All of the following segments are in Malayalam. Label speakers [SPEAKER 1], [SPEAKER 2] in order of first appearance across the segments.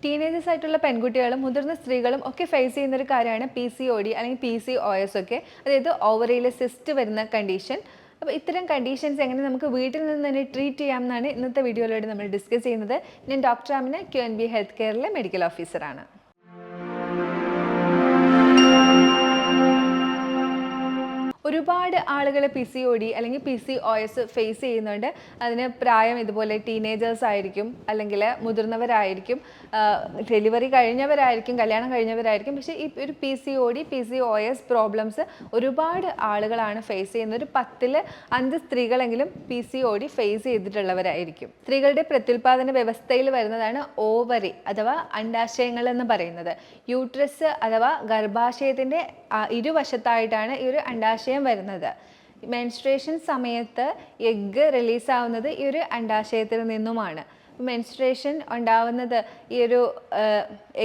[SPEAKER 1] ടീനേജേഴ്സ് ആയിട്ടുള്ള പെൺകുട്ടികളും മുതിർന്ന സ്ത്രീകളും ഒക്കെ ഫേസ് ചെയ്യുന്ന ഒരു കാര്യമാണ് PCOD അല്ലെങ്കിൽ PCOS ഒക്കെ. അതായത് ഓവറിയിൽ സിസ്റ്റ് വരുന്ന കണ്ടീഷൻ. അപ്പോൾ ഇത്തരം കണ്ടീഷൻസ് എങ്ങനെ നമുക്ക് വീട്ടിൽ നിന്ന് തന്നെ ട്രീറ്റ് ചെയ്യാം എന്നാണ് ഇന്നത്തെ വീഡിയോയിലൂടെ നമ്മൾ ഡിസ്കസ് ചെയ്യുന്നത്. ഞാൻ ഡോക്ടർ ആമിന, QNB ഹെൽത്ത് കെയറിലെ മെഡിക്കൽ ഓഫീസറാണ്. ഒരുപാട് ആളുകൾ PCOD അല്ലെങ്കിൽ PCOS ഫേസ് ചെയ്യുന്നുണ്ട്. അതിന് പ്രായം ഇതുപോലെ ടീനേജേഴ്സ് ആയിരിക്കും, അല്ലെങ്കിൽ മുതിർന്നവരായിരിക്കും, ഡെലിവറി കഴിഞ്ഞവരായിരിക്കും, കല്യാണം കഴിഞ്ഞവരായിരിക്കും. പക്ഷേ ഈ ഒരു PCOD PCOS പ്രോബ്ലംസ് ഒരുപാട് ആളുകളാണ് ഫേസ് ചെയ്യുന്നത്. ഒരു 10-ൽ 5 സ്ത്രീകളെങ്കിലും PCOD ഫേസ് ചെയ്തിട്ടുള്ളവരായിരിക്കും. സ്ത്രീകളുടെ പ്രത്യുൽപാദന വ്യവസ്ഥയിൽ വരുന്നതാണ് ഓവറി അഥവാ അണ്ഡാശയങ്ങൾ എന്ന് പറയുന്നത്. യൂട്രസ് അഥവാ ഗർഭാശയത്തിൻ്റെ ഇരുവശത്തായിട്ടാണ് ഈ ഒരു അണ്ഡാശയം വരുന്നത്. മെൻസ്ട്രേഷൻ സമയത്ത് എഗ്ഗ് റിലീസാവുന്നത് ഈ ഒരു അണ്ഡാശയത്തിൽ നിന്നുമാണ്. മെൻസ്ട്രേഷൻ ഉണ്ടാവുന്നത് ഈ ഒരു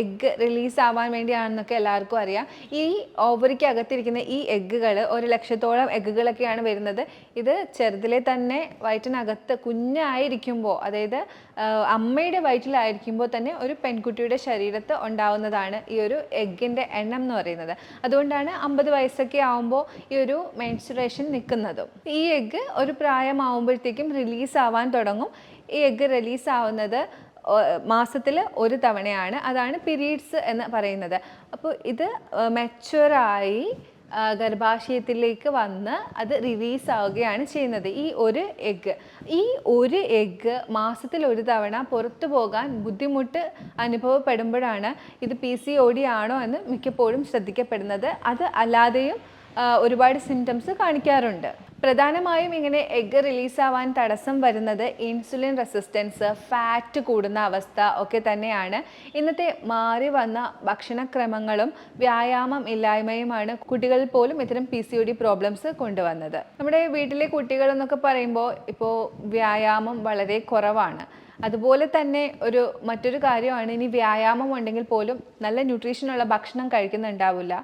[SPEAKER 1] എഗ്ഗ് റിലീസ് ആവാൻ വേണ്ടിയാണെന്നൊക്കെ എല്ലാവർക്കും അറിയാം. ഈ ഓവറിക്ക് അകത്തിരിക്കുന്ന ഈ എഗ്ഗുകൾ 1,00,000-ഓളം എഗ്ഗുകളൊക്കെയാണ് വരുന്നത്. ഇത് ചെറുതിലെ തന്നെ വയറ്റിനകത്ത് കുഞ്ഞായിരിക്കുമ്പോൾ, അതായത് അമ്മയുടെ വയറ്റിലായിരിക്കുമ്പോൾ തന്നെ ഒരു പെൺകുട്ടിയുടെ ശരീരത്ത് ഉണ്ടാവുന്നതാണ് ഈ ഒരു എഗ്ഗിൻ്റെ എണ്ണം എന്ന് പറയുന്നത്. അതുകൊണ്ടാണ് 50 വയസ്സൊക്കെ ആവുമ്പോൾ ഈ ഒരു മെൻസ്ട്രേഷൻ നിൽക്കുന്നതും. ഈ എഗ്ഗ് ഒരു പ്രായമാവുമ്പോഴത്തേക്കും റിലീസ് ആവാൻ തുടങ്ങും. ഈ എഗ്ഗ് റിലീസ് ആവുന്നത് മാസത്തിൽ ഒരു തവണയാണ്. അതാണ് പീരീഡ്സ് എന്ന് പറയുന്നത്. അപ്പോൾ ഇത് മെച്വറായി ഗർഭാശയത്തിലേക്ക് വന്ന് അത് റിലീസ് ആവുകയാണ് ചെയ്യുന്നത്. ഈ ഒരു എഗ്ഗ് മാസത്തിൽ ഒരു തവണ പുറത്തു പോകാൻ ബുദ്ധിമുട്ട് അനുഭവപ്പെടുമ്പോഴാണ് ഇത് PCOD ആണോ എന്ന് മിക്കപ്പോഴും ശ്രദ്ധിക്കപ്പെടുന്നത്. അത് അല്ലാതെയും ഒരുപാട് സിംറ്റംസ് കാണിക്കാറുണ്ട്. പ്രധാനമായും ഇങ്ങനെ എഗ്ഗ് റിലീസാവാൻ തടസ്സം വരുന്നത് ഇൻസുലിൻ റെസിസ്റ്റൻസ്, ഫാറ്റ് കൂടുന്ന അവസ്ഥ ഒക്കെ തന്നെയാണ്. ഇന്നത്തെ മാറി വന്ന ഭക്ഷണക്രമങ്ങളും വ്യായാമം ഇല്ലായ്മയുമാണ് കുട്ടികളിൽ പോലും ഇത്തരം PCOD പ്രോബ്ലംസ് കൊണ്ടുവന്നത്. നമ്മുടെ വീട്ടിലെ കുട്ടികൾ എന്നൊക്കെ പറയുമ്പോൾ ഇപ്പോൾ വ്യായാമം വളരെ കുറവാണ്. അതുപോലെ തന്നെ മറ്റൊരു കാര്യമാണ്, ഇനി വ്യായാമം ഉണ്ടെങ്കിൽ പോലും നല്ല ന്യൂട്രീഷനുള്ള ഭക്ഷണം കഴിക്കുന്നുണ്ടാവില്ല.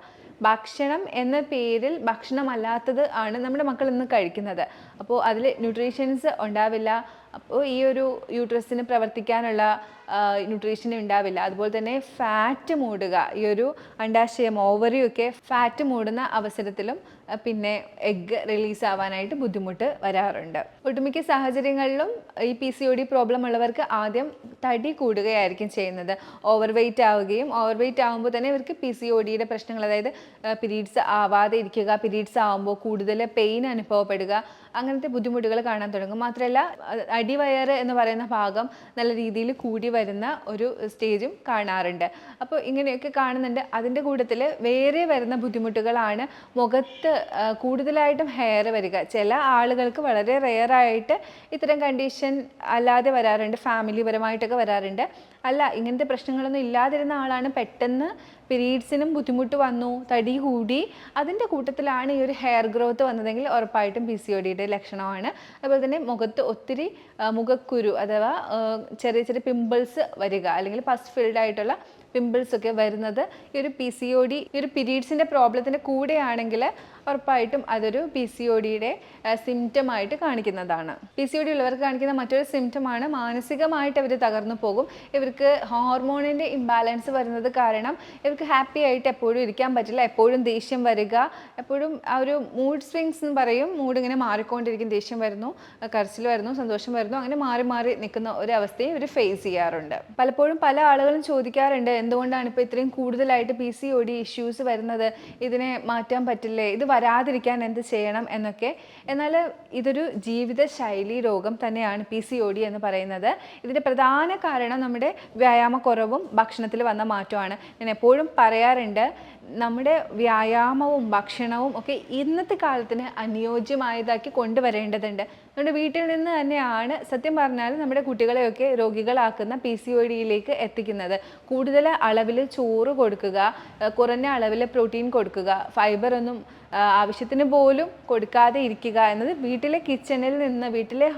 [SPEAKER 1] ഭക്ഷണം എന്ന പേരിൽ ഭക്ഷണമല്ലാത്തത് ആണ് നമ്മുടെ മക്കൾ ഇന്ന് കഴിക്കുന്നത്. അപ്പോൾ അതിൽ ന്യൂട്രീഷൻസ് ഉണ്ടാവില്ല. അപ്പോൾ ഈ ഒരു യൂട്രസിന് പ്രവർത്തിക്കാനുള്ള ന്യൂട്രീഷൻ ഉണ്ടാവില്ല. അതുപോലെ തന്നെ ഫാറ്റ് മൂടുക, ഈ ഒരു അണ്ഡാശയം ഓവറിയൊക്കെ ഫാറ്റ് മൂടുന്ന അവസരത്തിലും പിന്നെ എഗ്ഗ് റിലീസ് ആവാനായിട്ട് ബുദ്ധിമുട്ട് വരാറുണ്ട്. ഒട്ടുമിക്ക സാഹചര്യങ്ങളിലും ഈ PCOD പ്രോബ്ലം ഉള്ളവർക്ക് ആദ്യം തടി കൂടുകയായിരിക്കും ചെയ്യുന്നത്. ഓവർ വെയ്റ്റ് ആവുമ്പോൾ തന്നെ ഇവർക്ക് PCODയുടെ പ്രശ്നങ്ങൾ, അതായത് പീരീഡ്സ് ആവാതെ ഇരിക്കുക, പീരീഡ്സ് ആവുമ്പോൾ കൂടുതൽ പെയിൻ അനുഭവപ്പെടുക, അങ്ങനത്തെ ബുദ്ധിമുട്ടുകൾ കാണാൻ തുടങ്ങും. മാത്രമല്ല അടിവയറ് എന്ന് പറയുന്ന ഭാഗം നല്ല രീതിയിൽ കൂടി വരുന്ന ഒരു സ്റ്റേജും കാണാറുണ്ട്. അപ്പോൾ ഇങ്ങനെയൊക്കെ കാണുന്നുണ്ട്. അതിൻ്റെ കൂട്ടത്തിൽ വേറെ വരുന്ന ബുദ്ധിമുട്ടുകളാണ് മുഖത്ത് കൂടുതലായിട്ടും ഹെയർ വരിക. ചില ആളുകൾക്ക് വളരെ റെയറായിട്ട് ഇത്തരം കണ്ടീഷൻ അല്ലാതെ വരാറുണ്ട്, ഫാമിലി പരമായിട്ടൊക്കെ വരാറുണ്ട്. അല്ല, ഇങ്ങനത്തെ പ്രശ്നങ്ങളൊന്നും ഇല്ലാതിരുന്ന ആളാണ് പെട്ടെന്ന് പീരീഡ്സിനും ബുദ്ധിമുട്ട് വന്നു, തടി കൂടി, അതിൻ്റെ കൂട്ടത്തിലാണ് ഈ ഒരു ഹെയർ ഗ്രോത്ത് വന്നതെങ്കിൽ ഉറപ്പായിട്ടും PCODയുടെ ലക്ഷണമാണ്. അതുപോലെ തന്നെ മുഖത്ത് ഒത്തിരി മുഖക്കുരു അഥവാ ചെറിയ ചെറിയ പിമ്പിൾസ് വരിക, അല്ലെങ്കിൽ പസ് ഫിൽഡ് ആയിട്ടുള്ള പിമ്പിൾസ് ഒക്കെ വരുന്നത് ഈ ഒരു PCOD, ഈ ഒരു പീരീഡ്സിൻ്റെ പ്രോബ്ലത്തിൻ്റെ കൂടെയാണെങ്കിൽ ഉറപ്പായിട്ടും അതൊരു PCODയുടെ സിംറ്റമായിട്ട് കാണിക്കുന്നതാണ്. PCOD ഉള്ളവർക്ക് കാണിക്കുന്ന മറ്റൊരു സിംറ്റമാണ് മാനസികമായിട്ട് അവർ തകർന്നു പോകും. ഇവർക്ക് ഹോർമോണിൻ്റെ ഇംബാലൻസ് വരുന്നത് കാരണം ഇവർക്ക് ഹാപ്പി ആയിട്ട് എപ്പോഴും ഇരിക്കാൻ പറ്റില്ല. എപ്പോഴും ദേഷ്യം വരിക, എപ്പോഴും ആ ഒരു മൂഡ് സ്വിങ്സ് എന്ന് പറയും. മൂഡ് ഇങ്ങനെ മാറിക്കൊണ്ടിരിക്കും. ദേഷ്യം വരുന്നു, കരച്ചിൽ വരുന്നു, സന്തോഷം വരുന്നു, അങ്ങനെ മാറി മാറി നിൽക്കുന്ന ഒരു അവസ്ഥയെ ഇവർ ഫേസ് ചെയ്യാറുണ്ട്. പലപ്പോഴും പല ആളുകളും ചോദിക്കാറുണ്ട്, എന്തുകൊണ്ടാണ് ഇപ്പോൾ ഇത്രയും കൂടുതലായിട്ട് PCOD ഇഷ്യൂസ് വരുന്നത്, ഇതിനെ മാറ്റാൻ പറ്റില്ലേ, ഇത് വരാതിരിക്കാൻ എന്ത് ചെയ്യണം എന്നൊക്കെ. എന്നാൽ ഇതൊരു ജീവിതശൈലി രോഗം തന്നെയാണ് PCOD എന്ന് പറയുന്നത്. ഇതിൻ്റെ പ്രധാന കാരണം നമ്മുടെ വ്യായാമക്കുറവും ഭക്ഷണത്തിൽ വന്ന മാറ്റമാണ്. ഞാൻ എപ്പോഴും പറയാറുണ്ട്, നമ്മുടെ വ്യായാമവും ഭക്ഷണവും ഒക്കെ ഇന്നത്തെ കാലത്തിന് അനുയോജ്യമായതാക്കി കൊണ്ടുവരേണ്ടതുണ്ട്. നമ്മുടെ വീട്ടിൽ നിന്ന് തന്നെയാണ് സത്യം പറഞ്ഞാൽ നമ്മുടെ കുട്ടികളെയൊക്കെ രോഗികളാക്കുന്ന PCODയിലേക്ക് എത്തിക്കുന്നത്. കൂടുതൽ അളവിൽ ചോറ് കൊടുക്കുക, കുറഞ്ഞ അളവിൽ പ്രോട്ടീൻ കൊടുക്കുക, ഫൈബറൊന്നും ആവശ്യത്തിന് പോലും കൊടുക്കാതെ ഇരിക്കുക എന്നത് വീട്ടിലെ കിച്ചണിൽ നിന്ന്, വീട്ടിലെ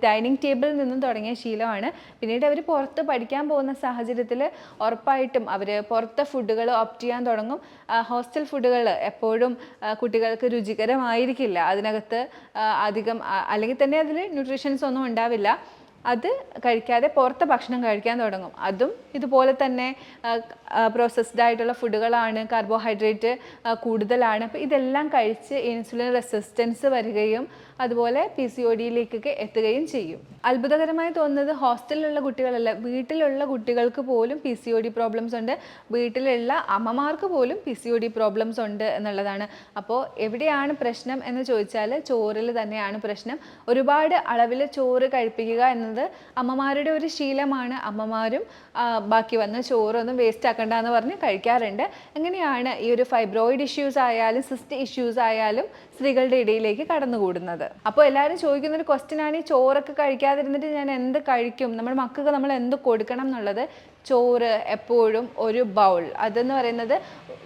[SPEAKER 1] ഡൈനിങ് ടേബിളിൽ നിന്നും തുടങ്ങിയ ശീലമാണ്. പിന്നീട് അവർ പുറത്ത് പഠിക്കാൻ പോകുന്ന സാഹചര്യത്തിൽ ഉറപ്പായിട്ടും അവർ പുറത്തെ ഫുഡുകൾ ഓപ്റ്റ് ചെയ്യാൻ തുടങ്ങും. ഹോസ്റ്റൽ ഫുഡുകൾ എപ്പോഴും കുട്ടികൾക്ക് രുചികരമായിരിക്കില്ല. അതിനകത്ത് അധികം അല്ലെങ്കിൽ തന്നെ അതിൽ ന്യൂട്രീഷൻസ് ഒന്നും ഉണ്ടാവില്ല. അത് കഴിക്കാതെ പുറത്തെ ഭക്ഷണം കഴിക്കാൻ തുടങ്ങും. അതും ഇതുപോലെ തന്നെ പ്രോസസ്ഡ് ആയിട്ടുള്ള ഫുഡുകളാണ്, കാർബോഹൈഡ്രേറ്റ് കൂടുതലാണ്. അപ്പോൾ ഇതെല്ലാം കഴിച്ച് ഇൻസുലിൻ റെസിസ്റ്റൻസ് വരികയും അതുപോലെ PCODയിലേക്കൊക്കെ എത്തുകയും ചെയ്യും. അത്ഭുതകരമായി തോന്നുന്നത് ഹോസ്റ്റലിലുള്ള കുട്ടികളല്ല, വീട്ടിലുള്ള കുട്ടികൾക്ക് പോലും PCOD പ്രോബ്ലംസ് ഉണ്ട്, വീട്ടിലുള്ള അമ്മമാർക്ക് പോലും PCOD പ്രോബ്ലംസ് ഉണ്ട് എന്നുള്ളതാണ്. അപ്പോൾ എവിടെയാണ് പ്രശ്നം എന്ന് ചോദിച്ചാൽ ചോറിൽ തന്നെയാണ് പ്രശ്നം. ഒരുപാട് അളവിൽ ചോറ് കഴിപ്പിക്കുക എന്നത് അമ്മമാരുടെ ഒരു ശീലമാണ്. അമ്മമാരും ബാക്കി വന്ന ചോറൊന്നും വേസ്റ്റ് ആക്കണ്ട എന്ന് പറഞ്ഞ് കഴിക്കാറുണ്ട്. എങ്ങനെയാണ് ഈ ഒരു ഫൈബ്രോയിഡ് ഇഷ്യൂസ് ആയാലും സിസ്റ്റ് ഇഷ്യൂസ് ആയാലും സ്ത്രീകളുടെ ഇടയിലേക്ക് കടന്നുകൂടുന്നത്? അപ്പോൾ എല്ലാവരും ചോദിക്കുന്ന ഒരു ക്വസ്റ്റ്യൻ ആണ്, ഈ ചോറൊക്കെ കഴിക്കാതിരുന്നിട്ട് ഞാൻ എന്ത് കഴിക്കും, നമ്മുടെ മക്കൾക്ക് നമ്മൾ എന്ത് കൊടുക്കണം എന്നുള്ളത്. ചോറ് എപ്പോഴും ഒരു ബൗൾ, അതെന്ന് പറയുന്നത്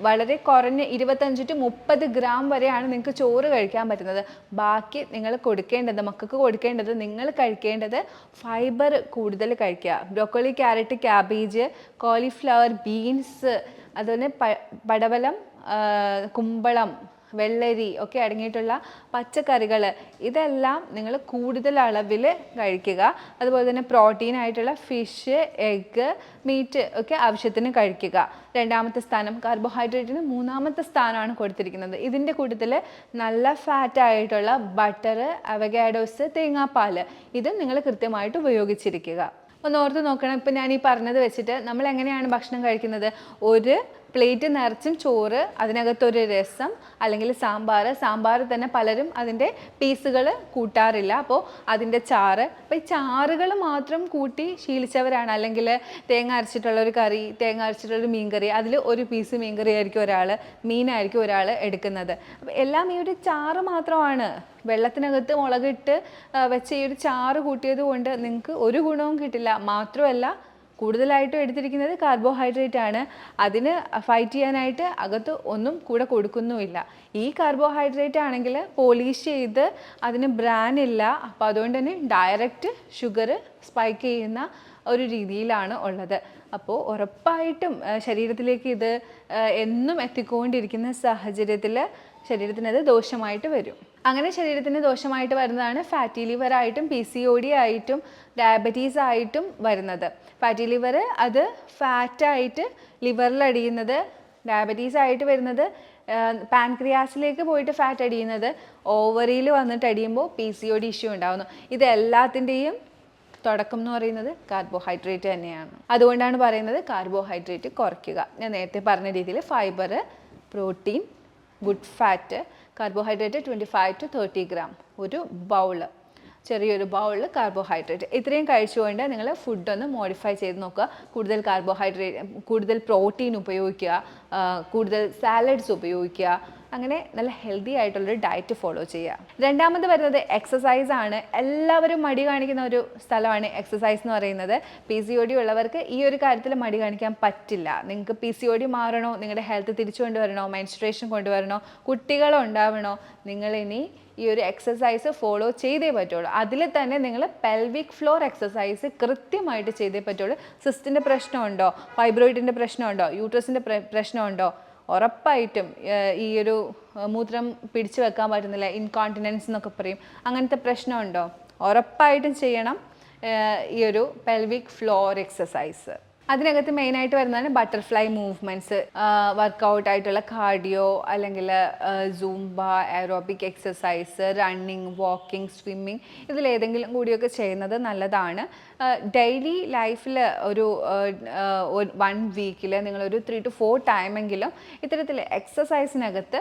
[SPEAKER 1] വളരെ കുറഞ്ഞ 25 to 30 ഗ്രാം വരെയാണ് നിങ്ങൾക്ക് ചോറ് കഴിക്കാൻ പറ്റുന്നത്. ബാക്കി നിങ്ങൾ കൊടുക്കേണ്ടത്, മക്കൾക്ക് കൊടുക്കേണ്ടത്, നിങ്ങൾ കഴിക്കേണ്ടത് ഫൈബർ കൂടുതൽ കഴിക്കുക. Broccoli, carrot, cabbage, cauliflower, beans, അതുപോലെ പടവലം, കുമ്പളം, വെള്ളരി ഒക്കെ അടങ്ങിയിട്ടുള്ള പച്ചക്കറികൾ, ഇതെല്ലാം നിങ്ങൾ കൂടുതൽ അളവിൽ കഴിക്കുക. അതുപോലെ തന്നെ പ്രോട്ടീൻ ആയിട്ടുള്ള ഫിഷ്, എഗ്ഗ്, മീറ്റ് ഒക്കെ ആവശ്യത്തിന് കഴിക്കുക. രണ്ടാമത്തെ സ്ഥാനം കാർബോഹൈഡ്രേറ്റിന് 3ാമത്തെ സ്ഥാനമാണ് കൊടുത്തിരിക്കുന്നത്. ഇതിൻ്റെ കൂട്ടത്തിൽ നല്ല ഫാറ്റ് ആയിട്ടുള്ള ബട്ടർ, അവഗാഡോസ്, തേങ്ങാപ്പാൽ, ഇത് നിങ്ങൾ കൃത്യമായിട്ട് ഉപയോഗിച്ചിരിക്കുക. ഒന്ന് ഓർത്ത് നോക്കണം. ഇപ്പം ഞാൻ ഈ പറഞ്ഞത് വെച്ചിട്ട് നമ്മൾ എങ്ങനെയാണ് ഭക്ഷണം കഴിക്കുന്നത്? ഒരു പ്ലേറ്റ് നിറച്ചും ചോറ്, അതിനകത്തൊരു രസം അല്ലെങ്കിൽ സാമ്പാർ തന്നെ പലരും അതിൻ്റെ പീസുകൾ കൂട്ടാറില്ല. അപ്പോൾ അതിൻ്റെ ചാറ്, അപ്പോൾ ഈ ചാറുകൾ മാത്രം കൂട്ടി ശീലിച്ചവരാണ്. അല്ലെങ്കിൽ തേങ്ങ അരച്ചിട്ടുള്ളൊരു കറി, തേങ്ങ അരച്ചിട്ടുള്ളൊരു മീൻ കറി, അതിൽ ഒരു പീസ് മീൻ കറി ആയിരിക്കും ഒരാൾ, മീനായിരിക്കും ഒരാൾ എടുക്കുന്നത്. അപ്പോൾ എല്ലാം ഈ ഒരു ചാറ് മാത്രമാണ്. വെള്ളത്തിനകത്ത് മുളകിട്ട് വെച്ച ഈ ഒരു ചാറ് കൂട്ടിയത് കൊണ്ട് നിങ്ങൾക്ക് ഒരു ഗുണവും കിട്ടില്ല. മാത്രമല്ല കൂടുതലായിട്ടും എടുത്തിരിക്കുന്നത് കാർബോഹൈഡ്രേറ്റ് ആണ്. അതിന് ഫൈറ്റ് ചെയ്യാനായിട്ട് അകത്ത് ഒന്നും കൂടെ കൊടുക്കുന്നുമില്ല. ഈ കാർബോഹൈഡ്രേറ്റ് ആണെങ്കിൽ പോളിഷ് ചെയ്ത് അതിന് ബ്രാൻ ഇല്ല. അപ്പോൾ അതുകൊണ്ട് തന്നെ ഡയറക്റ്റ് ഷുഗർ സ്പൈക്ക് ചെയ്യുന്ന ഒരു രീതിയിലാണ് ഉള്ളത്. അപ്പോൾ ഉറപ്പായിട്ടും ശരീരത്തിലേക്ക് ഇത് എന്നും എത്തിക്കൊണ്ടിരിക്കുന്ന സാഹചര്യത്തിൽ ശരീരത്തിനത് ദോഷമായിട്ട് വരും. അങ്ങനെ ശരീരത്തിന് ദോഷമായിട്ട് വരുന്നതാണ് ഫാറ്റി ലിവർ ആയിട്ടും PCOD ആയിട്ടും ഡയബറ്റീസ് ആയിട്ടും വരുന്നത്. ഫാറ്റി ലിവർ അത് ഫാറ്റായിട്ട് ലിവറിൽ അടിയുന്നത്, ഡയബറ്റീസ് ആയിട്ട് വരുന്നത് പാൻക്രിയാസിലേക്ക് പോയിട്ട് ഫാറ്റ് അടിയുന്നത്, ഓവറിയിൽ വന്നിട്ട് അടിയുമ്പോൾ PCOD ഇഷ്യൂ ഉണ്ടാകുന്നു. ഇതെല്ലാത്തിൻ്റെയും തുടക്കം എന്ന് പറയുന്നത് കാർബോഹൈഡ്രേറ്റ് തന്നെയാണ്. അതുകൊണ്ടാണ് പറയുന്നത് കാർബോഹൈഡ്രേറ്റ് കുറയ്ക്കുക. ഞാൻ നേരത്തെ പറഞ്ഞ രീതിയിൽ fibre, protein, good fat, carbohydrate 25 to 30 gram, ഒരു ബൗള്, ചെറിയൊരു ബൗളിൽ കാർബോഹൈഡ്രേറ്റ്, ഇത്രയും കഴിച്ചുകൊണ്ട് നിങ്ങൾ ഫുഡൊന്ന് മോഡിഫൈ ചെയ്ത് നോക്കുക. കൂടുതൽ കാർബോഹൈഡ്രേറ്റ്, കൂടുതൽ പ്രോട്ടീൻ ഉപയോഗിക്കുക, കൂടുതൽ സാലഡ്സ് ഉപയോഗിക്കുക. അങ്ങനെ നല്ല ഹെൽത്തി ആയിട്ടുള്ളൊരു ഡയറ്റ് ഫോളോ ചെയ്യുക. രണ്ടാമത് വരുന്നത് എക്സസൈസ് ആണ്. എല്ലാവരും മടി കാണിക്കുന്ന ഒരു സ്ഥലമാണ് എക്സസൈസ് എന്ന് പറയുന്നത്. PCOD ഉള്ളവർക്ക് ഈ ഒരു കാര്യത്തിൽ മടി കാണിക്കാൻ പറ്റില്ല. നിങ്ങൾക്ക് PCOD മാറണോ, നിങ്ങളുടെ ഹെൽത്ത് തിരിച്ചു കൊണ്ടുവരണോ, മെൻസ്ട്രേഷൻ കൊണ്ടുവരണോ, കുട്ടികളുണ്ടാവണോ, നിങ്ങളിനി ഈ ഒരു എക്സസൈസ് ഫോളോ ചെയ്തേ പറ്റുള്ളൂ. അതിൽ തന്നെ നിങ്ങൾ പെൽവിക് ഫ്ലോർ എക്സസൈസ് കൃത്യമായിട്ട് ചെയ്തേ പറ്റുള്ളൂ. സിസ്റ്റിൻ്റെ പ്രശ്നമുണ്ടോ, ഫൈബ്രോയിഡിൻ്റെ പ്രശ്നമുണ്ടോ, യൂട്രസിൻ്റെ പ്രശ്നമുണ്ടോ, ഉറപ്പായിട്ടും ഈ ഒരു മൂത്രം പിടിച്ചു വെക്കാൻ പറ്റുന്നില്ല, ഇൻകോണ്ടിനൻസ് എന്നൊക്കെ പറയും, അങ്ങനത്തെ പ്രശ്നമുണ്ടോ, ഉറപ്പായിട്ടും ചെയ്യണം ഈ ഒരു പെൽവിക് ഫ്ലോർ എക്സസൈസ്. അതിനകത്ത് മെയിനായിട്ട് വരുന്നതാണ് ബട്ടർഫ്ലൈ മൂവ്മെൻറ്റ്സ്, വർക്കൗട്ട് ആയിട്ടുള്ള കാർഡിയോ അല്ലെങ്കിൽ Zumba, aerobic exercise, running, walking, swimming, ഇതിലേതെങ്കിലും കൂടിയൊക്കെ ചെയ്യുന്നത് നല്ലതാണ്. ഡെയിലി ലൈഫിൽ ഒരു 1 വീക്കിൽ നിങ്ങളൊരു 3 to 4 ടൈമെങ്കിലും ഇത്തരത്തിൽ എക്സസൈസിനകത്ത്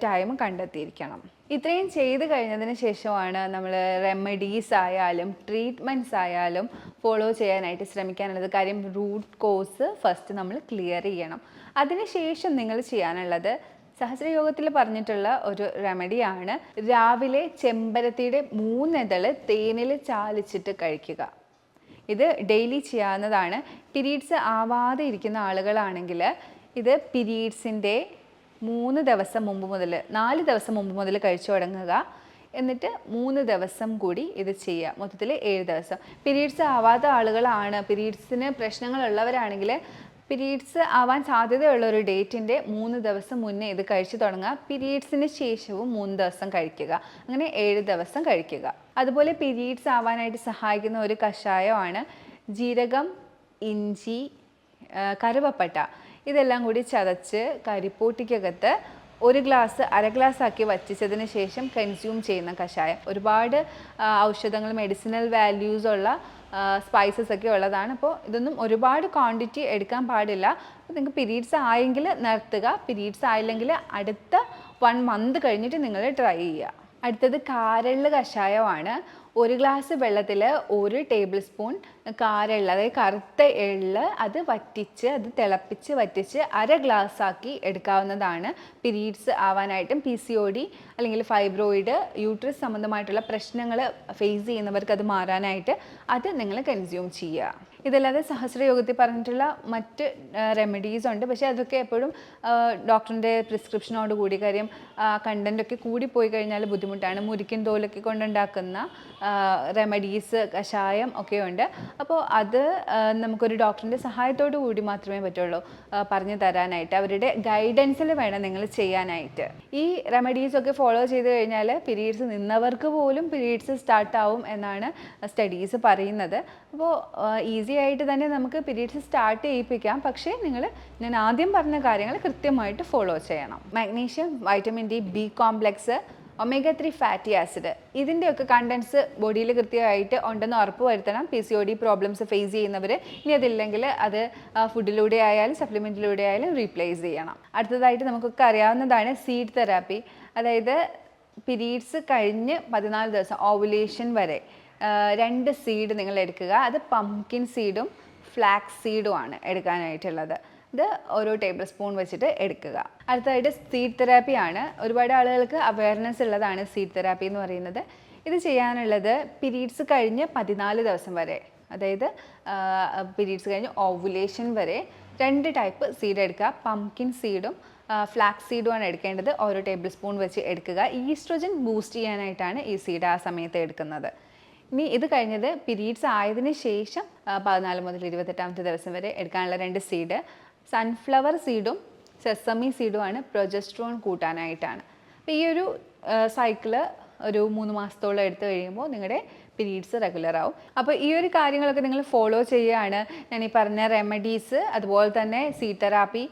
[SPEAKER 1] ടൈം കണ്ടെത്തിയിരിക്കണം. ഇത്രയും ചെയ്ത് കഴിഞ്ഞതിന് ശേഷമാണ് നമ്മൾ റെമഡീസ് ആയാലും ട്രീറ്റ്മെൻറ്റ്സ് ആയാലും ഫോളോ ചെയ്യാനായിട്ട് ശ്രമിക്കാനുള്ളത്. കാര്യം റൂട്ട് കോസ് ഫസ്റ്റ് നമ്മൾ ക്ലിയർ ചെയ്യണം. അതിനുശേഷം നിങ്ങൾ ചെയ്യാനുള്ളത് സഹസ്രയോഗത്തിൽ പറഞ്ഞിട്ടുള്ള ഒരു റെമഡിയാണ്. രാവിലെ ചെമ്പരത്തിയുടെ 3 ഇതൾ തേനിൽ ചാലിച്ചിട്ട് കഴിക്കുക. ഇത് ഡെയിലി ചെയ്യാവുന്നതാണ്. പീരീഡ്സ് ആവാതെ ഇരിക്കുന്ന ആളുകളാണെങ്കിൽ ഇത് പീരീഡ്സിൻ്റെ 3 ദിവസം മുമ്പ് മുതൽ 4 ദിവസം മുമ്പ് മുതൽ കഴിച്ചു തുടങ്ങുക. എന്നിട്ട് 3 ദിവസം കൂടി ഇത് ചെയ്യുക. മൊത്തത്തിൽ 7 ദിവസം. പീരീഡ്സ് ആവാത്ത ആളുകളാണ്, പീരീഡ്സിന് പ്രശ്നങ്ങളുള്ളവരാണെങ്കിൽ പീരീഡ്സ് ആവാൻ സാധ്യതയുള്ള ഒരു ഡേറ്റിൻ്റെ 3 ദിവസം മുന്നേ ഇത് കഴിച്ചു തുടങ്ങുക. പീരീഡ്സിന് ശേഷവും 3 ദിവസം കഴിക്കുക. അങ്ങനെ 7 ദിവസം കഴിക്കുക. അതുപോലെ പീരീഡ്സ് ആവാനായിട്ട് സഹായിക്കുന്ന ഒരു കഷായമാണ് ജീരകം, ഇഞ്ചി, കറുവപ്പട്ട ഇതെല്ലാം കൂടി ചതച്ച് കരിപ്പോട്ടിക്കകത്ത് 1 ഗ്ലാസ് 1/2 ഗ്ലാസ് ആക്കി വറ്റിച്ചതിന് ശേഷം കൺസ്യൂം ചെയ്യുന്ന കഷായം. ഒരുപാട് ഔഷധങ്ങൾ, മെഡിസിനൽ വാല്യൂസ് ഉള്ള സ്പൈസസ് ഒക്കെ ഉള്ളതാണ്. അപ്പോൾ ഇതൊന്നും ഒരുപാട് ക്വാണ്ടിറ്റി എടുക്കാൻ പാടില്ല. അപ്പോൾ നിങ്ങൾക്ക് പീരീഡ്സ് ആയെങ്കിൽ നിർത്തുക. പീരീഡ്സ് ആയില്ലെങ്കിൽ അടുത്ത 1 മന്ത് കഴിഞ്ഞിട്ട് നിങ്ങൾ ട്രൈ ചെയ്യുക. അടുത്തത് കാരള്ള് കഷായമാണ്. 1 ഗ്ലാസ് വെള്ളത്തിൽ 1 ടേബിൾ സ്പൂൺ കാരള്ള, അതായത് കറുത്ത എള്ള്, അത് വറ്റിച്ച്, അത് തിളപ്പിച്ച് വറ്റിച്ച് 1/2 ഗ്ലാസ് ആക്കി എടുക്കാവുന്നതാണ്. പീരീഡ്സ് ആവാനായിട്ടും PCOD അല്ലെങ്കിൽ ഫൈബ്രോയിഡ്, യൂട്രസ് സംബന്ധമായിട്ടുള്ള പ്രശ്നങ്ങൾ ഫേസ് ചെയ്യുന്നവർക്ക് അത് മാറാനായിട്ട് അത് നിങ്ങൾ കൺസ്യൂം ചെയ്യുക. ഇതല്ലാതെ സഹസ്രയോഗത്തിൽ പറഞ്ഞിട്ടുള്ള മറ്റ് റെമഡീസ് ഉണ്ട്. പക്ഷേ അതൊക്കെ എപ്പോഴും ഡോക്ടറിൻ്റെ പ്രിസ്ക്രിപ്ഷനോട് കൂടി, കാര്യം കണ്ടൻറ്റൊക്കെ കൂടിപ്പോയി കഴിഞ്ഞാൽ ബുദ്ധിമുട്ടാണ്. മുരിക്കൻ തോലൊക്കെ കൊണ്ടുണ്ടാക്കുന്ന റെമഡീസ്, കഷായം ഒക്കെ ഉണ്ട്. അപ്പോൾ അത് നമുക്കൊരു ഡോക്ടറിൻ്റെ സഹായത്തോടു കൂടി മാത്രമേ പറ്റുള്ളൂ പറഞ്ഞു തരാനായിട്ട്. അവരുടെ ഗൈഡൻസിൽ വേണം നിങ്ങൾ ചെയ്യാനായിട്ട്. ഈ റെമഡീസൊക്കെ ഫോളോ ചെയ്ത് കഴിഞ്ഞാൽ പീരീഡ്സ് നിന്നവർക്ക് പോലും പീരീഡ്സ് സ്റ്റാർട്ടാവും എന്നാണ് സ്റ്റഡീസ് പറയുന്നത്. അപ്പോൾ ഈസി ആയിട്ട് തന്നെ നമുക്ക് പീരീഡ്സ് സ്റ്റാർട്ട് ചെയ്യിപ്പിക്കാം. പക്ഷേ ഞാൻ ആദ്യം പറഞ്ഞ കാര്യങ്ങൾ കൃത്യമായിട്ട് ഫോളോ ചെയ്യണം. Magnesium, vitamin D, B complex, omega 3 fatty acid ഇതിൻ്റെയൊക്കെ കണ്ടൻസ് ബോഡിയിൽ കൃത്യമായിട്ട് ഉണ്ടെന്ന് ഉറപ്പ് വരുത്തണം. PCOD പ്രോബ്ലംസ് ഫേസ് ചെയ്യുന്നവർ. ഇനി അതില്ലെങ്കിൽ അത് ഫുഡിലൂടെ ആയാലും സപ്ലിമെൻറ്റിലൂടെ ആയാലും റീപ്ലേസ് ചെയ്യണം. അടുത്തതായിട്ട് നമുക്കൊക്കെ അറിയാവുന്നതാണ് സീഡ് തെറാപ്പി. അതായത് പീരീഡ്സ് കഴിഞ്ഞ് 14 ദിവസം ഓവുലേഷൻ വരെ 2 സീഡ് നിങ്ങൾ എടുക്കുക. അത് പംകിൻ സീഡും ഫ്ലാക്സ് സീഡുമാണ് എടുക്കാനായിട്ടുള്ളത്. ഇത് ഓരോ ടേബിൾ സ്പൂൺ വെച്ചിട്ട് എടുക്കുക. അടുത്തതായിട്ട് സീഡ് തെറാപ്പിയാണ്. ഒരുപാട് ആളുകൾക്ക് അവയർനെസ് ഉള്ളതാണ് സീഡ് തെറാപ്പി എന്ന് പറയുന്നത്. ഇത് ചെയ്യാനുള്ളത് പീരീഡ്സ് കഴിഞ്ഞ് 14 ദിവസം വരെ, അതായത് പീരീഡ്സ് കഴിഞ്ഞ് ഓവുലേഷൻ വരെ 2 ടൈപ്പ് സീഡ് എടുക്കുക. പംകിൻ സീഡും ഫ്ലാക്സ് സീഡുമാണ് എടുക്കേണ്ടത്. ഓരോ ടേബിൾ സ്പൂൺ വെച്ച് എടുക്കുക. ഈസ്ട്രോജൻ ബൂസ്റ്റ് ചെയ്യാനായിട്ടാണ് ഈ സീഡ് ആ സമയത്ത് എടുക്കുന്നത്. ഇനി ഇത് കഴിഞ്ഞത് പീരീഡ്സ് ആയതിന് ശേഷം 14 മുതൽ 28ാമത്തെ ദിവസം വരെ എടുക്കാനുള്ള 2 സീഡ് സൺഫ്ലവർ സീഡും സെസമി സീഡുമാണ് പ്രൊജസ്ട്രോൺ കൂട്ടാനായിട്ടാണ്. അപ്പോൾ ഈ ഒരു സൈക്കിള് ഒരു 3 മാസത്തോളം എടുത്തു കഴിയുമ്പോൾ നിങ്ങളുടെ പീരീഡ്സ് റെഗുലർ ആവും. അപ്പോൾ ഈ ഒരു കാര്യങ്ങളൊക്കെ നിങ്ങൾ ഫോളോ ചെയ്യുകയാണ്. ഞാൻ ഈ പറഞ്ഞ റെമഡീസ്, അതുപോലെ തന്നെ സീഡ് തെറാപ്പി,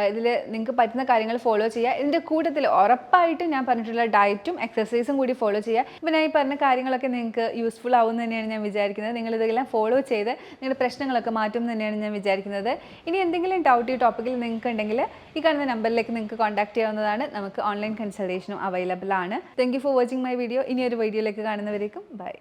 [SPEAKER 1] ഇതിൽ നിങ്ങൾക്ക് പറ്റുന്ന കാര്യങ്ങൾ ഫോളോ ചെയ്യുക. ഇതിൻ്റെ കൂട്ടത്തിൽ ഉറപ്പായിട്ടും ഞാൻ പറഞ്ഞിട്ടുള്ള ഡയറ്റും എക്സസൈസും കൂടി ഫോളോ ചെയ്യുക. ഇപ്പോൾ ഞാൻ ഈ പറഞ്ഞ കാര്യങ്ങളൊക്കെ നിങ്ങൾക്ക് യൂസ്ഫുൾ ആവുമെന്ന് തന്നെയാണ് ഞാൻ വിചാരിക്കുന്നത്. നിങ്ങളിതെല്ലാം ഫോളോ ചെയ്ത് നിങ്ങളുടെ പ്രശ്നങ്ങളൊക്കെ മാറ്റും എന്ന് തന്നെയാണ് ഞാൻ വിചാരിക്കുന്നത്. ഇനി എന്തെങ്കിലും ഡൗട്ട് ഈ ടോപ്പിക്കിൽ നിങ്ങൾക്ക് ഉണ്ടെങ്കിൽ ഈ കാണുന്ന നമ്പറിലേക്ക് നിങ്ങൾക്ക് കോൺടാക്ട് ചെയ്യാവുന്നതാണ്. നമുക്ക് ഓൺലൈൻ കൺസൾട്ടേഷനും അവൈലബിൾ ആണ്. Thank you for watching my video. ഇനി ഒരു വീഡിയോയിലേക്ക് കാണുന്നവരേക്കും ബൈ.